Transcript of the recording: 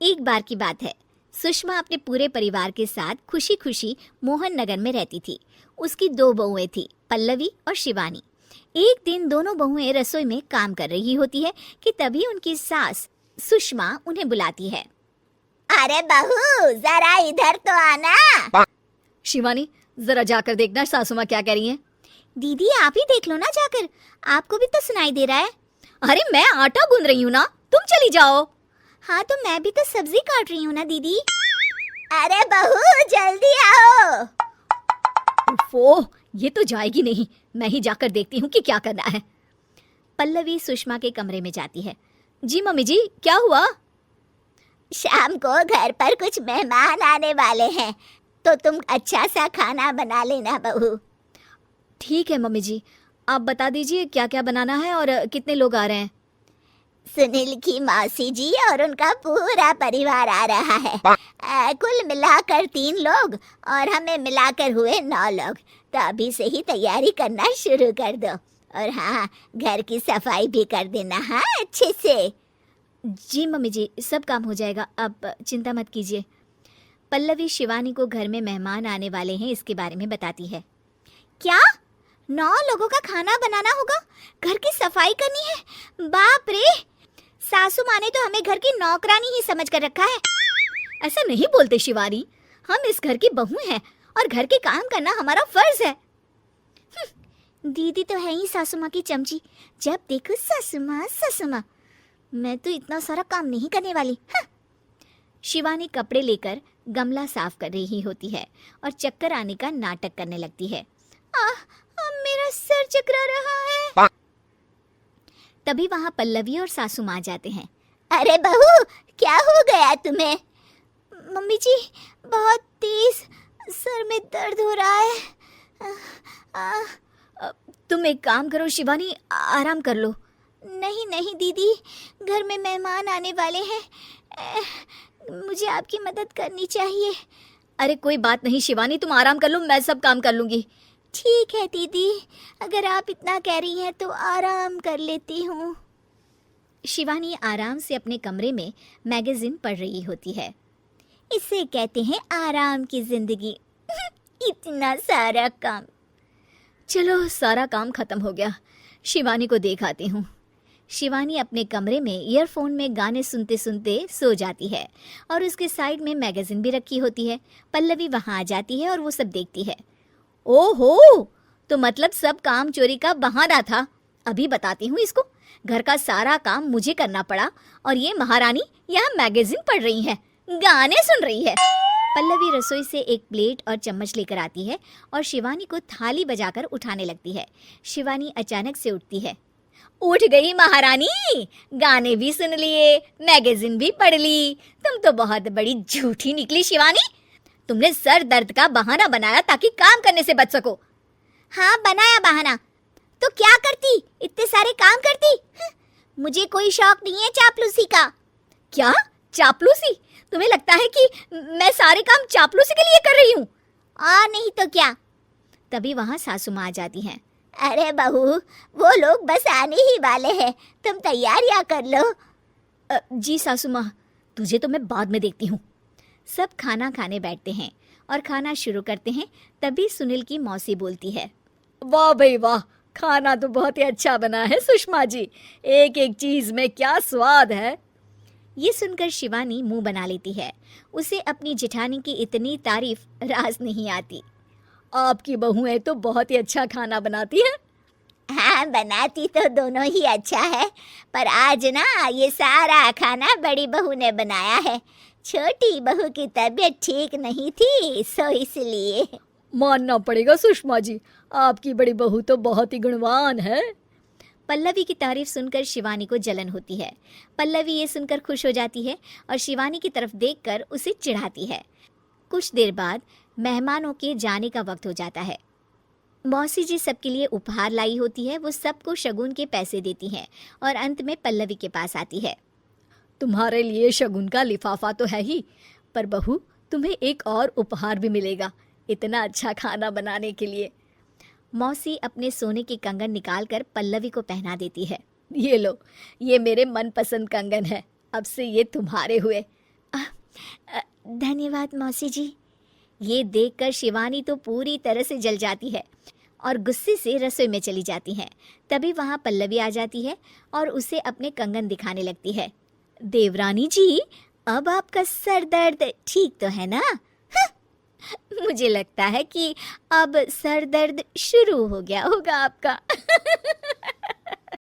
एक बार की बात है। सुषमा अपने पूरे परिवार के साथ खुशी खुशी मोहन नगर में रहती थी। उसकी 2 बहुएं थी, पल्लवी और शिवानी। एक दिन दोनों बहुएं रसोई में काम कर रही होती है कि तभी उनकी सास सुषमा उन्हें बुलाती है। अरे बहू, जरा इधर तो आना। शिवानी, जरा जाकर देखना सासू माँ क्या कह रही हैं। दीदी आप ही देख लो ना जाकर, आपको भी तो सुनाई दे रहा है। अरे मैं आटा गूंद रही हूँ ना, तुम चली जाओ। हाँ तो मैं भी तो सब्जी काट रही हूँ ना दीदी। अरे बहू, जल्दी आओ। ओह, ये तो जाएगी नहीं। मैं ही जाकर देखती हूँ कि क्या करना है। पल्लवी सुषमा के कमरे में जाती है। जी मम्मी जी, क्या हुआ? शाम को घर पर कुछ मेहमान आने वाले हैं, तो तुम अच्छा सा खाना बना लेना बहू। ठीक है मम्मी जी, आप बता दीजिए क्या क्या बनाना है और कितने लोग आ रहे हैं। सुनील की मौसी जी और उनका पूरा परिवार आ रहा है। कुल मिलाकर 3 लोग और हमें मिलाकर हुए 9 लोग। तो अभी से ही तैयारी करना शुरू कर दो। और हाँ, घर की सफाई भी कर देना, हाँ, अच्छे से। जी मम्मी जी, सब काम हो जाएगा, आप चिंता मत कीजिए। पल्लवी शिवानी को घर में मेहमान आने वाले हैं इसके बारे में बताती है। क्या 9 लोगों का खाना बनाना होगा, घर की सफाई करनी है? बाप रे, सासू माँ ने तो हमें घर की नौकरानी ही समझ कर रखा है। ऐसा नहीं बोलते शिवानी, हम इस घर की बहू हैं और घर के काम करना हमारा फर्ज है। दीदी तो है ही सासू माँ की चमची, जब देखो सासू माँ। मैं तो इतना सारा काम नहीं करने वाली। शिवानी कपड़े लेकर गमला साफ कर रही होती है और चक्कर आने का नाटक करने लगती है। मेरा सर चकरा रहा है। तभी वहां पल्लवी और सासू माँ जाते हैं। अरे बहू, क्या हो गया तुम्हें? मम्मी जी, बहुत तेज सर में दर्द हो रहा है। तुम एक काम करो शिवानी, आराम कर लो। नहीं दीदी, घर में मेहमान आने वाले हैं, मुझे आपकी मदद करनी चाहिए। अरे कोई बात नहीं शिवानी, तुम आराम कर लो, मैं सब काम कर लूंगी। ठीक है दीदी, अगर आप इतना कह रही हैं तो आराम कर लेती हूँ। शिवानी आराम से अपने कमरे में मैगजीन पढ़ रही होती है। इसे कहते हैं आराम की जिंदगी। इतना सारा काम। चलो, सारा काम खत्म हो गया, शिवानी को देख आती हूँ। शिवानी अपने कमरे में ईयरफोन में गाने सुनते सुनते सो जाती है और उसके साइड में मैगजीन भी रखी होती है। पल्लवी वहाँ आ जाती है और वो सब देखती है। ओहो, तो मतलब सब काम चोरी का बहाना था। अभी बताती हूँ इसको। घर का सारा काम मुझे करना पड़ा और ये महारानी यहाँ मैगजीन पढ़ रही है, गाने सुन रही है। पल्लवी रसोई से एक प्लेट और चम्मच लेकर आती है और शिवानी को थाली बजाकर उठाने लगती है। शिवानी अचानक से उठती है। उठ गई महारानी, गाने भी सुन लिए, मैगजीन भी पढ़ ली। तुम तो बहुत बड़ी झूठी निकली शिवानी। तुमने सर दर्द का बहाना बनाया ताकि काम करने से बच सको। हाँ, बनाया बहाना, तो क्या करती, इतने सारे काम करती। मुझे कोई शौक नहीं है चापलूसी का। क्या चापलूसी? तुम्हें लगता है कि मैं सारे काम चापलूसी के लिए कर रही हूँ? और नहीं तो क्या। तभी वहाँ सासू माँ आ जाती हैं। अरे बहू, वो लोग बस आने ही वाले हैं, तुम तैयारियां कर लो। जी सासू माँ, तुझे तो मैं बाद में देखती हूँ। सब खाना खाने बैठते हैं और खाना शुरू करते हैं। तभी सुनील की मौसी बोलती है। वाह भाई वाह, खाना तो बहुत ही अच्छा बना है सुषमा जी, एक एक चीज में क्या स्वाद है। ये सुनकर शिवानी मुंह बना लेती है। उसे अपनी जेठानी की इतनी तारीफ रास नहीं आती। आपकी बहुएं तो बहुत ही अच्छा खाना बनाती हैं। हाँ, बनाती तो दोनों ही अच्छा है, पर आज ना ये सारा खाना बड़ी बहू ने बनाया है। छोटी बहू की तबीयत ठीक नहीं थी, सो इसलिए। मानना पड़ेगा सुषमा जी, आपकी बड़ी बहू तो बहुत ही गुणवान है। पल्लवी की तारीफ सुनकर शिवानी को जलन होती है। पल्लवी ये सुनकर खुश हो जाती है और शिवानी की तरफ देखकर उसे चिढ़ाती है। कुछ देर बाद मेहमानों के जाने का वक्त हो जाता है। मौसी जी सबके लिए उपहार लाई होती है। वो सबको शगुन के पैसे देती हैं और अंत में पल्लवी के पास आती है। तुम्हारे लिए शगुन का लिफाफा तो है ही, पर बहू तुम्हें एक और उपहार भी मिलेगा इतना अच्छा खाना बनाने के लिए। मौसी अपने सोने के कंगन निकालकर पल्लवी को पहना देती है। ये लो, ये मेरे मनपसंद कंगन है, अब से ये तुम्हारे हुए। धन्यवाद मौसी जी। ये देखकर शिवानी तो पूरी तरह से जल जाती है और गुस्से से रसोई में चली जाती है। तभी वहाँ पल्लवी आ जाती है और उसे अपने कंगन दिखाने लगती है। देवरानी जी, अब आपका सर दर्द ठीक तो है ना? मुझे लगता है कि अब सर दर्द शुरू हो गया होगा आपका।